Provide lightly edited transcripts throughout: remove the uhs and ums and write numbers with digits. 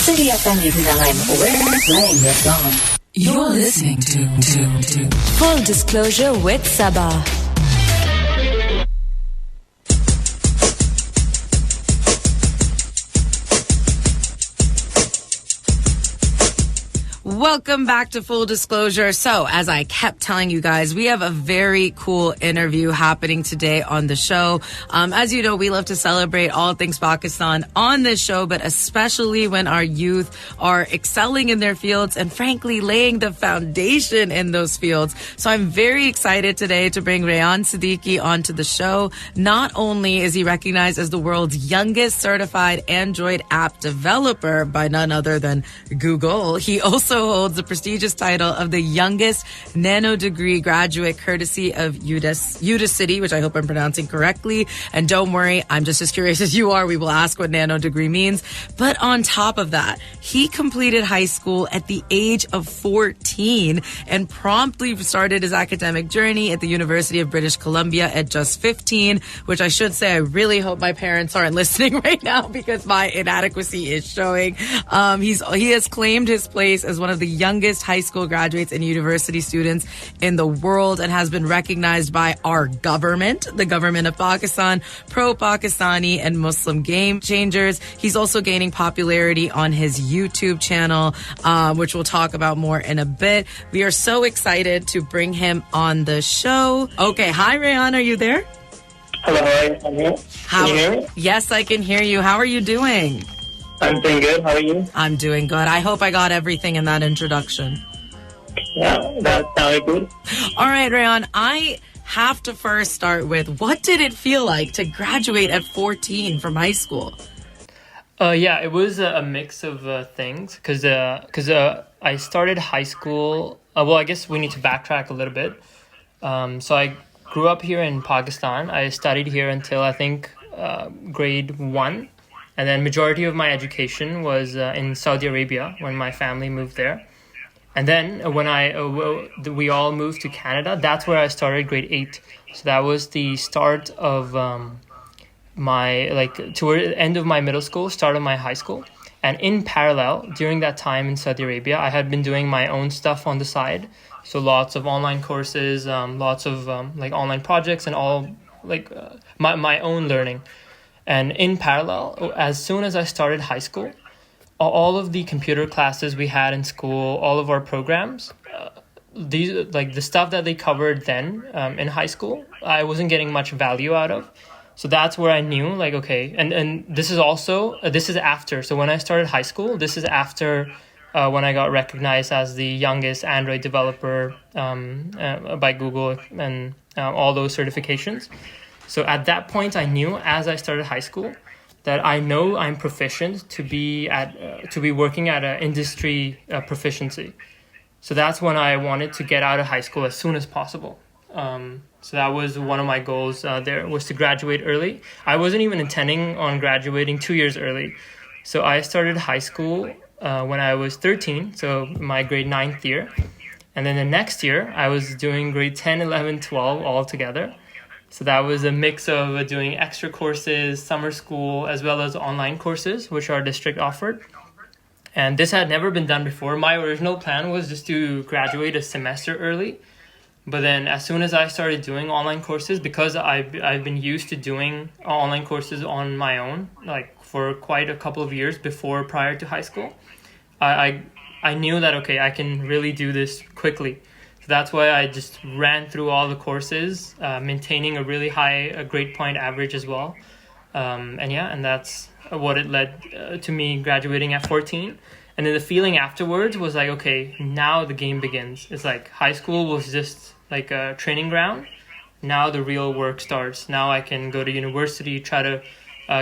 CityFM89, we're playing your song. You're listening to Full Disclosure with Sabah. Welcome back to Full Disclosure. So, as I kept telling you guys, we have a very cool interview happening today on the show. As you know, we love to celebrate all things Pakistan on this show, but especially when our youth are excelling in their fields and frankly laying the foundation in those fields. So I'm very excited today to bring Rayyan Siddiqui onto the show. Not only is he recognized as the world's youngest certified Android app developer by none other than Google, he also holds the prestigious title of the youngest nano degree graduate courtesy of Udacity, which I hope I'm pronouncing correctly. And don't worry, I'm just as curious as you are. We will ask what nano degree means. But on top of that, he completed high school at the age of 14 and promptly started his academic journey at the University of British Columbia at just 15, which I should say I really hope my parents aren't listening right now because my inadequacy is showing. He has claimed his place as one of the youngest high school graduates and university students in the world and has been recognized by our government, the government of Pakistan, pro-Pakistani and Muslim game changers. He's also gaining popularity on his YouTube channel, which we'll talk about more in a bit. We are so excited to bring him on the show. Okay, hi Rayyan, are you there? Hello, I'm here. Can you hear me? Yes, I can hear you. How are you doing? I'm doing good. How are you? I'm doing good. I hope I got everything in that introduction. Yeah, that sounded good. All right, Rayyan, I have to first start with, what did it feel like to graduate at 14 from high school? Yeah, it was a mix of things because I started high school. Well, I guess we need to backtrack a little bit. So I grew up here in Pakistan. I studied here until I think grade 1. And then majority of my education was in Saudi Arabia when my family moved there. And then when we all moved to Canada, that's where I started grade 8. So that was the start of toward the end of my middle school, start of my high school. And in parallel, during that time in Saudi Arabia, I had been doing my own stuff on the side. So lots of online courses, lots of online projects and all my own learning. And in parallel, as soon as I started high school, all of the computer classes we had in school, all of our programs, the stuff that they covered then in high school, I wasn't getting much value out of. So that's where I knew, okay, and this is after. So when I started high school, this is after when I got recognized as the youngest Android developer by Google and all those certifications. So at that point, I knew as I started high school that I know I'm proficient to be working at an industry proficiency. So that's when I wanted to get out of high school as soon as possible. So that was one of my goals there, was to graduate early. I wasn't even intending on graduating 2 years early. So I started high school when I was 13, so my grade 9th year. And then the next year, I was doing grade 10, 11, 12 all together. So that was a mix of doing extra courses, summer school, as well as online courses, which our district offered. And this had never been done before. My original plan was just to graduate a semester early. But then as soon as I started doing online courses, because I've been used to doing online courses on my own, for quite a couple of years prior to high school, I knew that, okay, I can really do this quickly. So that's why I just ran through all the courses, maintaining a really high grade point average as well. And that's what it led to me graduating at 14. And then the feeling afterwards was okay, now the game begins. It's high school was just a training ground. Now the real work starts. Now I can go to university, try to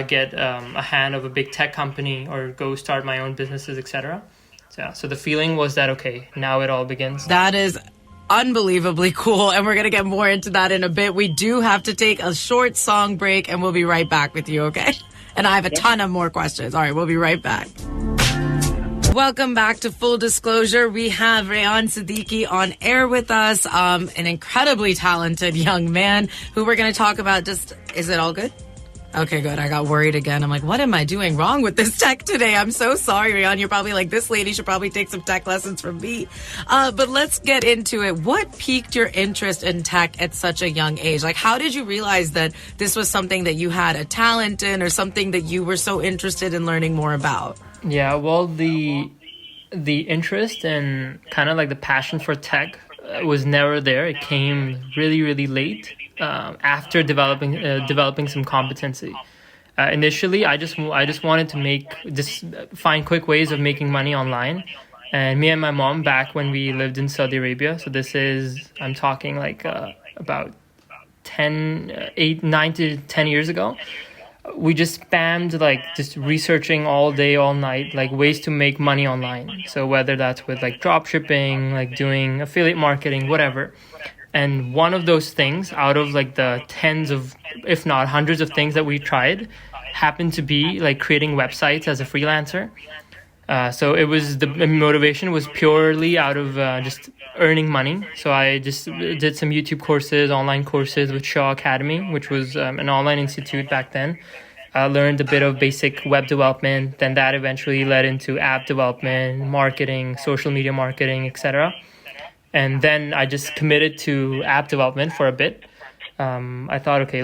get a hand of a big tech company or go start my own businesses, etc. So the feeling was that, okay, now it all begins. That is unbelievably cool, and we're going to get more into that in a bit. We do have to take a short song break, and we'll be right back with you, okay? And I have a ton of more questions. All right, we'll be right back. Welcome back to Full Disclosure. We have Rayyan Siddiqui on air with us, an incredibly talented young man who we're going to talk about is it all good? Okay, good. I got worried again. I'm like, what am I doing wrong with this tech today? I'm so sorry, Rayyan. You're probably like, this lady should probably take some tech lessons from me. But let's get into it. What piqued your interest in tech at such a young age? Like, how did you realize that this was something that you had a talent in or something that you were so interested in learning more about? Yeah, well, the interest and kind of like the passion for tech was never there. It came really, really late after developing some competency. Initially, I just wanted to find quick ways of making money online. And me and my mom, back when we lived in Saudi Arabia, so I'm talking like about 9 to 10 years ago, we just spammed like just researching all day, all night, like ways to make money online. So whether that's with like drop shipping, like doing affiliate marketing, whatever. And one of those things out of like the tens of, if not hundreds of things that we tried, happened to be like creating websites as a freelancer. So the motivation was purely out of just earning money. So I just did some YouTube courses, online courses with Shaw Academy, which was an online institute back then. I learned a bit of basic web development. Then that eventually led into app development, marketing, social media marketing, etc. And then I just committed to app development for a bit. I thought, okay,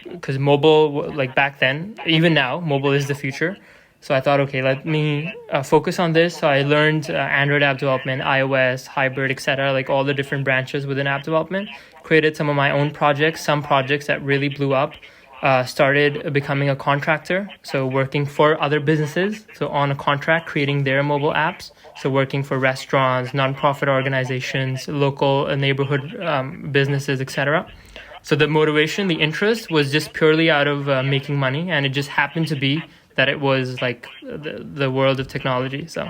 because mobile, like back then, even now, mobile is the future. So I thought, okay, let me focus on this. So I learned Android app development, iOS, hybrid, etc., like all the different branches within app development. Created some of my own projects, some projects that really blew up. Started becoming a contractor, so working for other businesses. So on a contract, creating their mobile apps. So working for restaurants, nonprofit organizations, local neighborhood businesses, etc. So the motivation, the interest was just purely out of making money, and it just happened to be that it was like the world of technology. So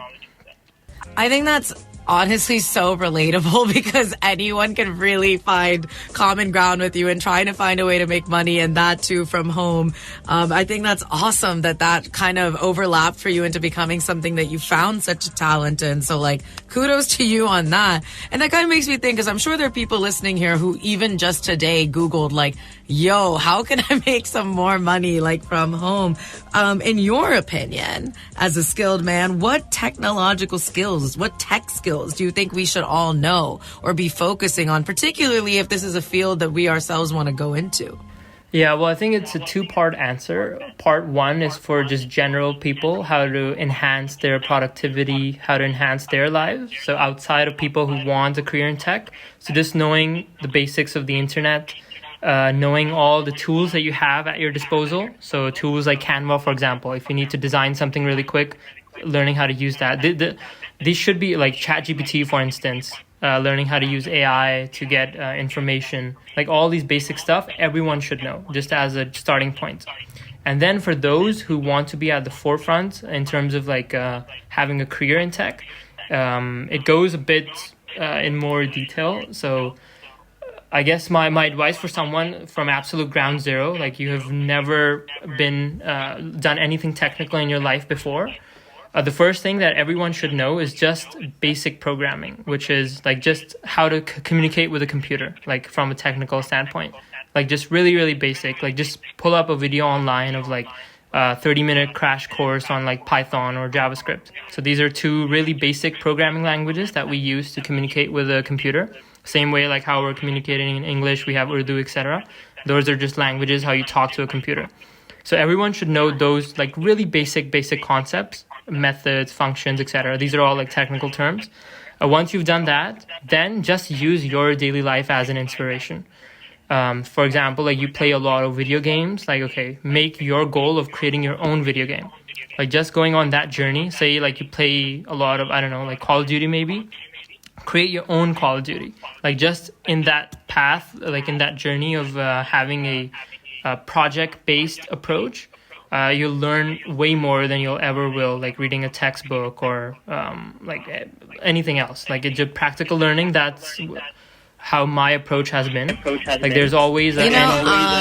I think that's honestly so relatable because anyone can really find common ground with you and trying to find a way to make money, and that too from home. I think that's awesome that kind of overlapped for you into becoming something that you found such a talent in. So like kudos to you on that. And that kind of makes me think, because I'm sure there are people listening here who even just today Googled like, yo, how can I make some more money like from home? In your opinion, as a skilled man, what technological skills, what tech skills do you think we should all know or be focusing on, particularly if this is a field that we ourselves want to go into? Yeah, well, I think it's a two-part answer. Part one is for just general people, how to enhance their productivity, how to enhance their lives. So outside of people who want a career in tech, so just knowing the basics of the internet, knowing all the tools that you have at your disposal. So tools like Canva, for example, if you need to design something really quick, learning how to use that. These should be like ChatGPT, for instance, learning how to use AI to get information, like all these basic stuff, everyone should know, just as a starting point. And then for those who want to be at the forefront in terms of like having a career in tech, it goes a bit in more detail. So I guess my advice for someone from absolute ground zero, like you have never been done anything technical in your life before, the first thing that everyone should know is just basic programming, which is like just how to communicate with a computer, like from a technical standpoint, like just really, really basic. Like just pull up a video online of like 30-minute crash course on like Python or JavaScript. So these are two really basic programming languages that we use to communicate with a computer. Same way like how we're communicating in English, we have Urdu, etc. Those are just languages, how you talk to a computer. So everyone should know those like really basic concepts, methods, functions, etc. These are all like technical terms. Once you've done that, then just use your daily life as an inspiration. For example, like you play a lot of video games, like, okay, make your goal of creating your own video game. Like just going on that journey, say like you play a lot of, I don't know, like Call of Duty maybe, create your own Call of Duty. Like just in that path, like in that journey of having a project-based approach, you'll learn way more than you'll ever will, like reading a textbook or like anything else. Like it's a practical learning. That's how my approach has been. Like there's always an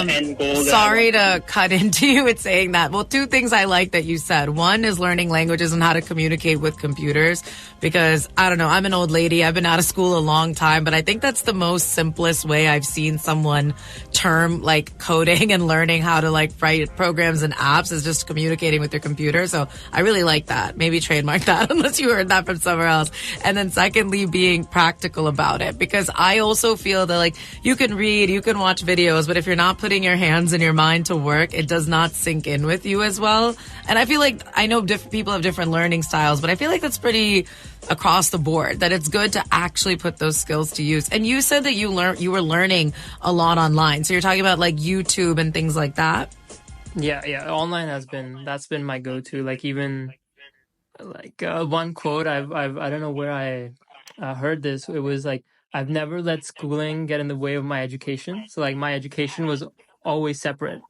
end goal. Sorry to cut into you with saying that. Well, two things I like that you said. One is learning languages and how to communicate with computers, because I don't know, I'm an old lady. I've been out of school a long time, but I think that's the most simplest way I've seen someone term like coding and learning how to like write programs and apps is just communicating with your computer. So I really like that. Maybe trademark that unless you heard that from somewhere else. And then secondly, being practical about it, because I also feel that like you can read, you can watch videos, but if you're not putting your hands and your mind to work, it does not sink in with you as well. And I feel like I know different people have different learning styles, but I feel like that's pretty across the board, that it's good to actually put those skills to use. And you said that you were learning a lot online. So you're talking about like YouTube and things like that? Yeah. Online that's been my go-to. Like even like one quote I don't know where I heard this. It was like, I've never let schooling get in the way of my education. So like my education was always separate.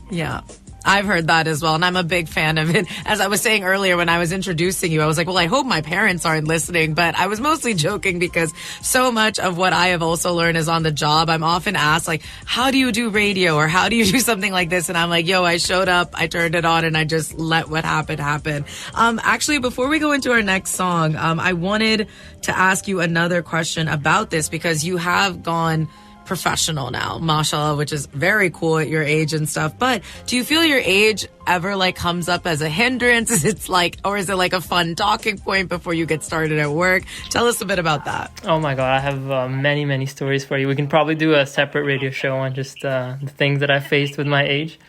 Yeah, I've heard that as well. And I'm a big fan of it. As I was saying earlier when I was introducing you, I was like, well, I hope my parents aren't listening. But I was mostly joking because so much of what I have also learned is on the job. I'm often asked, like, how do you do radio or how do you do something like this? And I'm like, yo, I showed up, I turned it on, and I just let what happened happen. Actually, before we go into our next song, I wanted to ask you another question about this, because you have gone professional now, mashallah, which is very cool at your age and stuff. But do you feel your age ever like comes up as a hindrance? Is it like, or is it like a fun talking point before you get started at work? Tell us a bit about that. Oh my God, I have many stories for you. We can probably do a separate radio show on just the things that I faced with my age.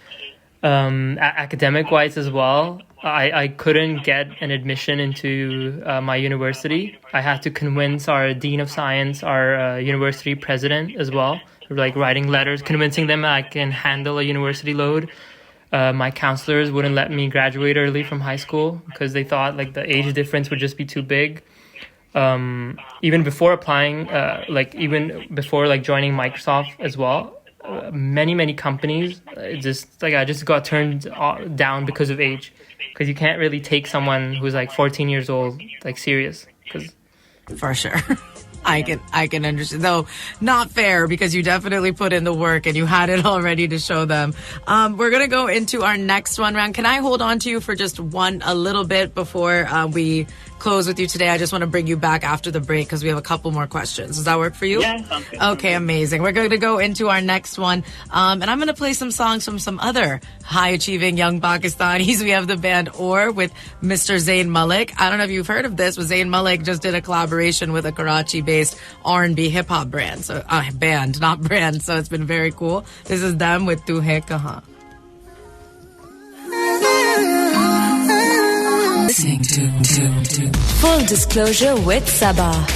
Academic wise as well, I couldn't get an admission into my university. I had to convince our dean of science, our university president as well, like writing letters, convincing them I can handle a university load. My counselors wouldn't let me graduate early from high school because they thought like the age difference would just be too big. Even before applying, even before like joining Microsoft as well, many companies I just got turned down because of age, because you can't really take someone who's like 14 years old like serious. For sure. I can understand, though not fair, because you definitely put in the work and you had it all ready to show them. We're gonna go into our next one round. Can I hold on to you for just a little bit before we close with you today? I just want to bring you back after the break because we have a couple more questions. Does that work for you? Yeah, sounds good. Okay, amazing. We're going to go into our next one. And I'm going to play some songs from some other high-achieving young Pakistanis. We have the band Or with Mr. Zayn Malik. I don't know if you've heard of this, but Zayn Malik just did a collaboration with a Karachi-based R&B hip-hop brand. So band, not brand. So it's been very cool. This is them with Tu Hai Kahan. Listening to Full Disclosure with Sabah.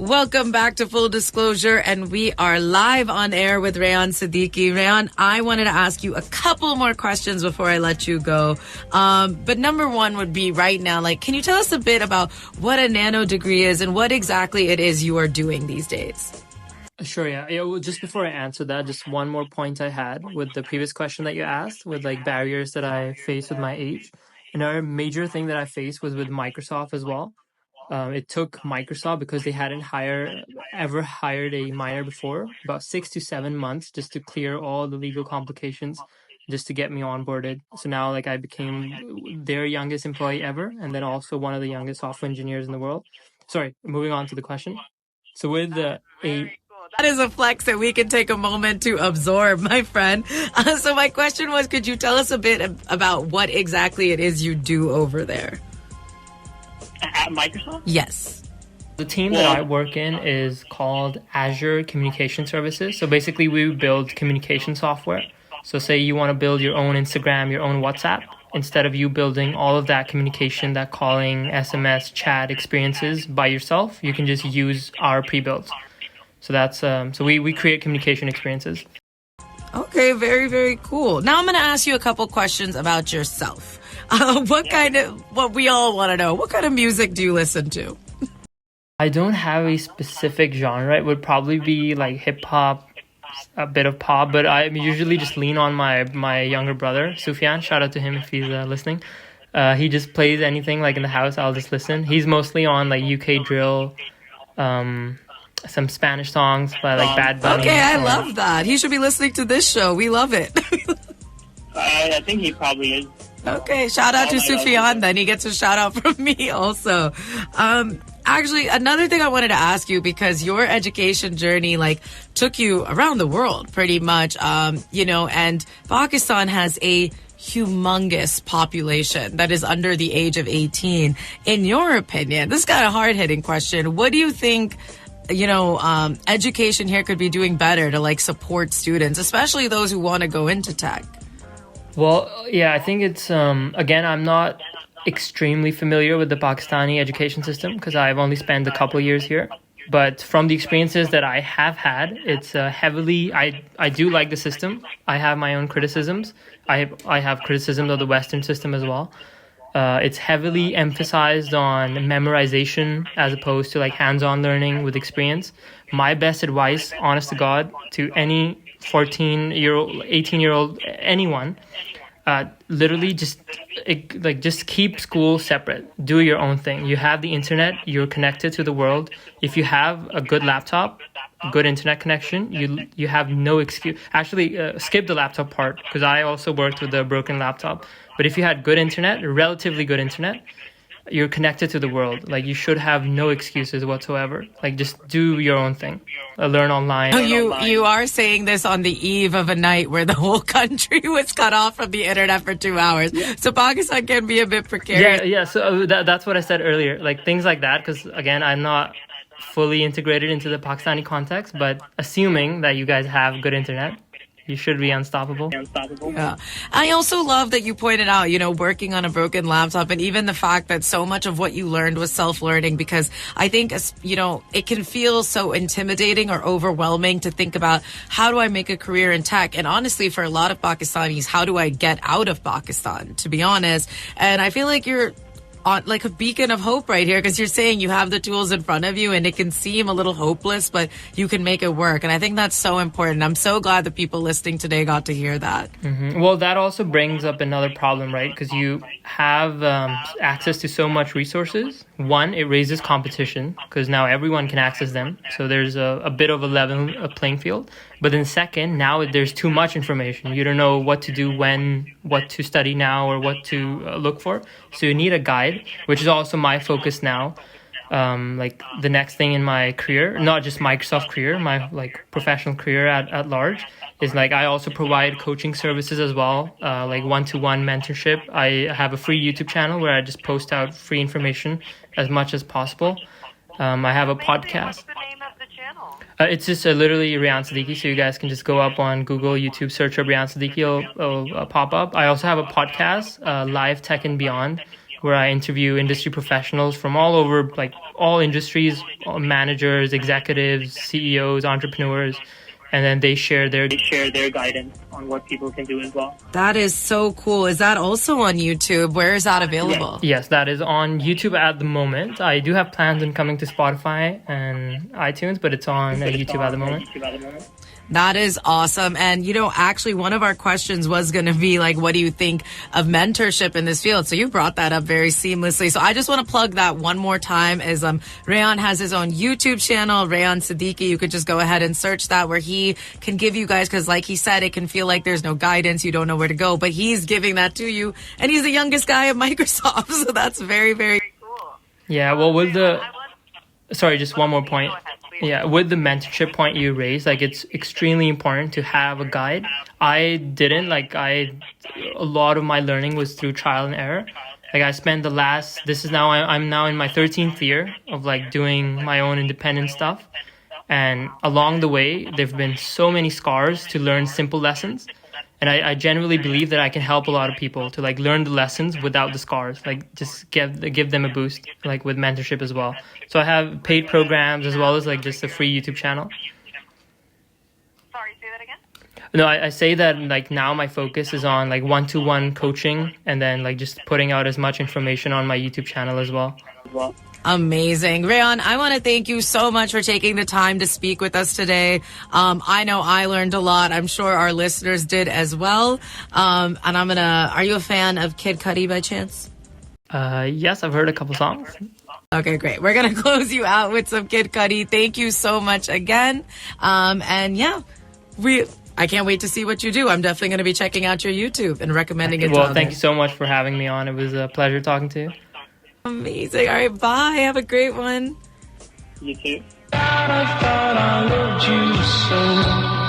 Welcome back to Full Disclosure, and we are live on air with Rayyan Siddiqui. Rayyan, I wanted to ask you a couple more questions before I let you go. But number one would be right now, like, can you tell us a bit about what a nano degree is and what exactly it is you are doing these days? Sure, yeah. Well, just before I answer that, just one more point I had with the previous question that you asked, with like barriers that I face with my age. Another major thing that I faced was with Microsoft as well. It took Microsoft, because they hadn't ever hired a minor before, about 6 to 7 months just to clear all the legal complications, just to get me onboarded. So now like I became their youngest employee ever, and then also one of the youngest software engineers in the world. Sorry, moving on to the question. So with that is a flex that we can take a moment to absorb, my friend. So my question was, could you tell us a bit about what exactly it is you do over there? At Microsoft? Yes. The team that I work in is called Azure Communication Services. So basically we build communication software. So say you want to build your own Instagram, your own WhatsApp. Instead of you building all of that communication, that calling, SMS, chat experiences by yourself, you can just use our pre-builds. So that's so we create communication experiences. Okay, very, very cool. Now I'm going to ask you a couple questions about yourself. What we all want to know, what kind of music do you listen to? I don't have a specific genre. It would probably be like hip hop, a bit of pop, but I usually just lean on my younger brother, Sufyan. Shout out to him if he's listening. He just plays anything like in the house. I'll just listen. He's mostly on like UK drill, some Spanish songs by like Bad Bunny. Okay, I love that. He should be listening to this show. We love it. I think he probably is. Okay, shout out to Sufyan then. He gets a shout out from me also. Actually, another thing I wanted to ask you, because your education journey like took you around the world pretty much, you know, and Pakistan has a humongous population that is under the age of 18. In your opinion, this is kind of hard-hitting question. What do you think, you know, education here could be doing better to like support students, especially those who want to go into tech? Well, yeah, I think it's, again, I'm not extremely familiar with the Pakistani education system because I've only spent a couple of years here. But from the experiences that I have had, it's heavily, I do like the system. I have my own criticisms. I have criticisms of the Western system as well. It's heavily emphasized on memorization as opposed to like hands-on learning with experience. My best advice, honest to God, to any 14-year-old, 18-year-old, anyone, literally just keep school separate. Do your own thing. You have the internet. You're connected to the world. If you have a good laptop, good internet connection, you have no excuse. Actually, skip the laptop part because I also worked with a broken laptop. But if you had good internet, relatively good internet, you're connected to the world. Like, you should have no excuses whatsoever. Like, just do your own thing. Learn online. You are saying this on the eve of a night where the whole country was cut off from the internet for 2 hours. So Pakistan can be a bit precarious. Yeah. So that's what I said earlier. Like, things like that, because again, I'm not fully integrated into the Pakistani context, but assuming that you guys have good internet, you should be unstoppable. Yeah. I also love that you pointed out, you know, working on a broken laptop, and even the fact that so much of what you learned was self-learning, because I think, you know, it can feel so intimidating or overwhelming to think about, how do I make a career in tech? And honestly, for a lot of Pakistanis, how do I get out of Pakistan, to be honest? And I feel like you're on like a beacon of hope right here, because you're saying you have the tools in front of you and it can seem a little hopeless, but you can make it work. And I think that's so important. I'm so glad the people listening today got to hear that. Mm-hmm. Well, that also brings up another problem, right? Because you have access to so much resources. One, it raises competition because now everyone can access them. So there's a bit of a level playing field. But then second, now there's too much information. You don't know what to do when, what to study now, or what to look for. So you need a guide, which is also my focus now. Like the next thing in my career, not just Microsoft career, my like professional career at large, is like I also provide coaching services as well, like one-to-one mentorship. I have a free YouTube channel where I just post out free information as much as possible. I have a podcast. It's just literally Rayyan Siddiqui, so you guys can just go up on Google, YouTube, search up Rayyan Siddiqui, it'll pop up. I also have a podcast, Live Tech and Beyond, where I interview industry professionals from all over, like all industries, managers, executives, CEOs, entrepreneurs, and then they share their guidance on what people can do as well. That is so cool. Is that also on YouTube? Where is that available? Yes, that is on YouTube at the moment. I do have plans on coming to Spotify and iTunes, but it's on YouTube at the moment. That is awesome. And, you know, actually one of our questions was going to be like, what do you think of mentorship in this field? So you brought that up very seamlessly. So I just want to plug that one more time, as Rayyan has his own YouTube channel, Rayyan Siddiqui. You could just go ahead and search that, where he can give you guys, because like he said, it can feel like there's no guidance. You don't know where to go, but he's giving that to you. And he's the youngest guy at Microsoft. So that's very, very cool. Yeah, well, sorry, just one more point. Yeah, with the mentorship point you raised, like it's extremely important to have a guide. I didn't, a lot of my learning was through trial and error. Like I spent I'm now in my 13th year of like doing my own independent stuff. And along the way, there've been so many scars to learn simple lessons. And I genuinely believe that I can help a lot of people to like learn the lessons without the scars, like just give them a boost, like with mentorship as well. So I have paid programs as well as like just a free YouTube channel. Sorry, say that again? No, I say that like now my focus is on like one-to-one coaching, and then like just putting out as much information on my YouTube channel as well. Amazing. Rayyan, I want to thank you so much for taking the time to speak with us today. I know I learned a lot. I'm sure our listeners did as well. And are you a fan of Kid Cudi by chance? Yes, I've heard a couple songs. Okay, great. We're going to close you out with some Kid Cudi. Thank you so much again. And yeah, I can't wait to see what you do. I'm definitely going to be checking out your YouTube and recommending it to Well, thank others. you so much for having me on. It was a pleasure talking to you. Amazing. All right, bye. Have a great one. You too. I thought I loved you so.